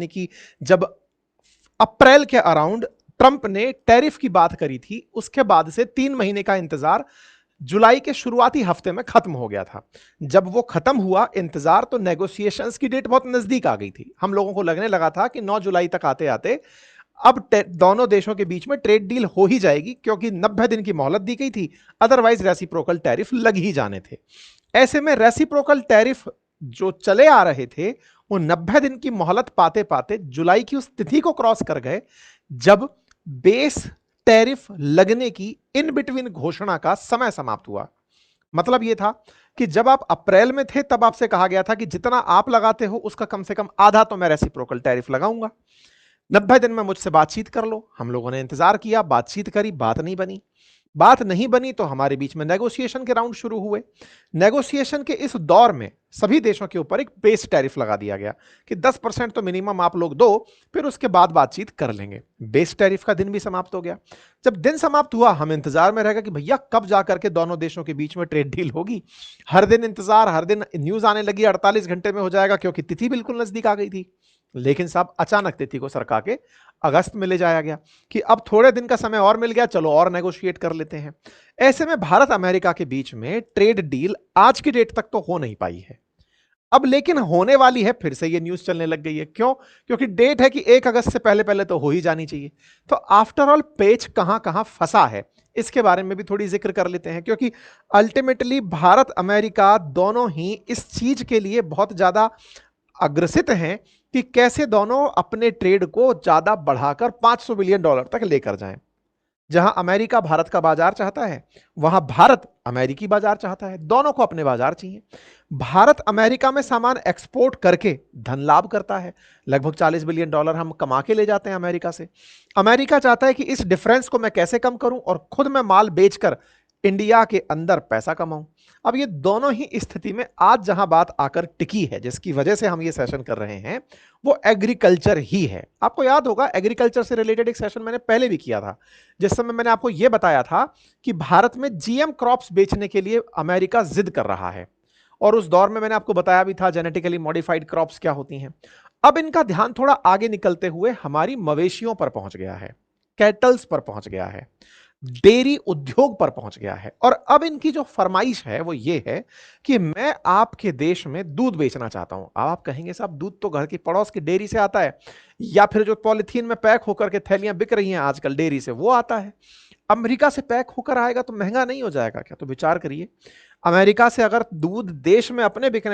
कि जब अप्रैल के अराउंड ट्रंप ने टैरिफ की बात करी थी, उसके बाद से 3 महीने का इंतजार जुलाई के शुरुआती हफ्ते में खत्म हो गया था। जब वो खत्म हुआ इंतजार, तो नेगोशिएशंस की डेट बहुत नजदीक आ गई थी। हम लोगों को लगने लगा था कि 9 जुलाई तक आते आते अब दोनों देशों के बीच में ट्रेड डील हो ही जाएगी, क्योंकि 90 दिन की मोहलत दी गई थी। अदरवाइज रेसिप्रोकल टैरिफ लग ही जाने थे। ऐसे में रेसिप्रोकल टैरिफ जो चले आ रहे थे, वो 90 दिन की मोहलत पाते पाते जुलाई की उस तिथि को क्रॉस कर गए जब बेस टैरिफ लगने की इन बिटवीन घोषणा का समय समाप्त हुआ। मतलब यह था कि जब आप अप्रैल में थे तब आपसे कहा गया था कि जितना आप लगाते हो उसका कम से कम आधा तो मैं रेसिप्रोकल टैरिफ लगाऊंगा। 90 दिन में मुझसे बातचीत कर लो। हम लोगों ने इंतजार किया, बातचीत करी, बात नहीं बनी तो हमारे बीच में नेगोशिएशन के राउंड शुरू हुए। नेगोशिएशन के इस दौर में सभी देशों के ऊपर एक बेस टैरिफ लगा दिया गया कि 10% तो मिनिमम आप लोग दो, फिर उसके बाद बातचीत कर लेंगे। बेस टैरिफ का दिन भी समाप्त हो गया। जब दिन समाप्त हुआ, हम इंतजार में रह गए कि भैया कब जाकर के दोनों देशों के बीच में ट्रेड डील होगी। हर दिन इंतजार, हर दिन न्यूज आने लगी 48 घंटे में हो जाएगा, क्योंकि तिथि बिल्कुल नजदीक आ गई थी। लेकिन साहब अचानक तिथि को सरका के अगस्त में ले जाया गया कि अब थोड़े दिन का समय और मिल गया, चलो और नेगोशिएट कर लेते हैं। ऐसे में भारत अमेरिका के बीच में ट्रेड डील आज की डेट तक तो हो नहीं पाई है। अब लेकिन होने वाली है, फिर से ये न्यूज चलने लग गई है। क्यों? क्योंकि डेट है कि 1 अगस्त से पहले पहले तो हो ही जानी चाहिए। तो आफ्टर ऑल पेच कहां कहां फंसा है, इसके बारे में भी थोड़ी जिक्र कर लेते हैं, क्योंकि अल्टीमेटली भारत अमेरिका दोनों ही इस चीज के लिए बहुत ज्यादा अग्रसित हैं कि कैसे दोनों अपने ट्रेड को ज्यादा बढ़ाकर $500 बिलियन तक लेकर जाएं। जहां अमेरिका भारत का बाजार चाहता है, वहां भारत अमेरिकी बाजार चाहता है। दोनों को अपने बाजार चाहिए। भारत अमेरिका में सामान एक्सपोर्ट करके धन लाभ करता है। लगभग $40 बिलियन हम कमा के ले जाते हैं अमेरिका से। अमेरिका चाहता है कि इस डिफरेंस को मैं कैसे कम करूं और खुद मैं माल बेचकर इंडिया के अंदर पैसा कमाऊं। अब ये दोनों ही स्थिति में आज जहां बात आकर टिकी है, जिसकी वजह से हम ये सेशन कर रहे हैं, वो एग्रीकल्चर ही है। आपको याद होगा एग्रीकल्चर से रिलेटेड एक सेशन मैंने पहले भी किया था, जिस समय मैंने आपको यह बताया था कि भारत में जीएम क्रॉप्स बेचने के लिए अमेरिका जिद कर रहा है। और उस दौर में मैंने आपको बताया भी था जेनेटिकली मॉडिफाइड क्रॉप्स क्या होती हैं। अब इनका ध्यान थोड़ा आगे निकलते हुए हमारी मवेशियों पर पहुंच गया है, कैटल्स पर पहुंच गया है, डेयरी उद्योग पर पहुंच गया है। और अब इनकी जो फरमाइश है वो ये है कि मैं आपके देश में दूध बेचना चाहता हूं। अब आप कहेंगे साहब दूध तो घर की पड़ोस की डेयरी से आता है, या फिर जो पॉलिथीन में पैक होकर के थैलियां बिक रही हैं आजकल डेयरी से, वो आता है। अमेरिका से पैक होकर आएगा तो महंगा नहीं हो जाएगा क्या? तो विचार करिए, अमेरिका से अगर दूध देश में अपने बिकने